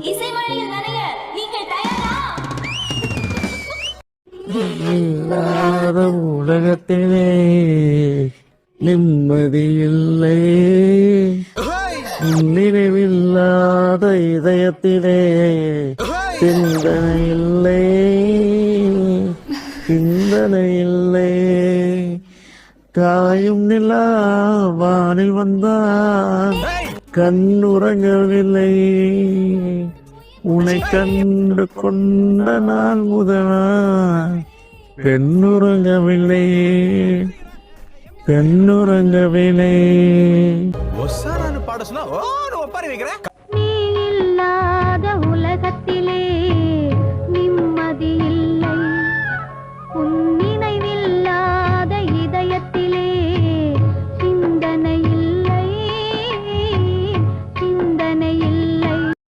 இசைமழையில் நனைய நீங்கள் தயாரா? இல்லாத உலகத்திலே நிம்மதி இல்லை, நினைவில்லாத இதயத்திலே சிந்தனை இல்லை, சிந்தனை இல்லை. காயும் நிலா வானில் வந்தால் கண்ணுறங்கவில்லை, உன்னை கண்டு கொண்ட நாள் முதலா பெண்ணுறங்கவில்லை, பெண்ணுறங்கவில்லை. பாட சொன்னா ஒப்பாரி வைக்கிறேன்.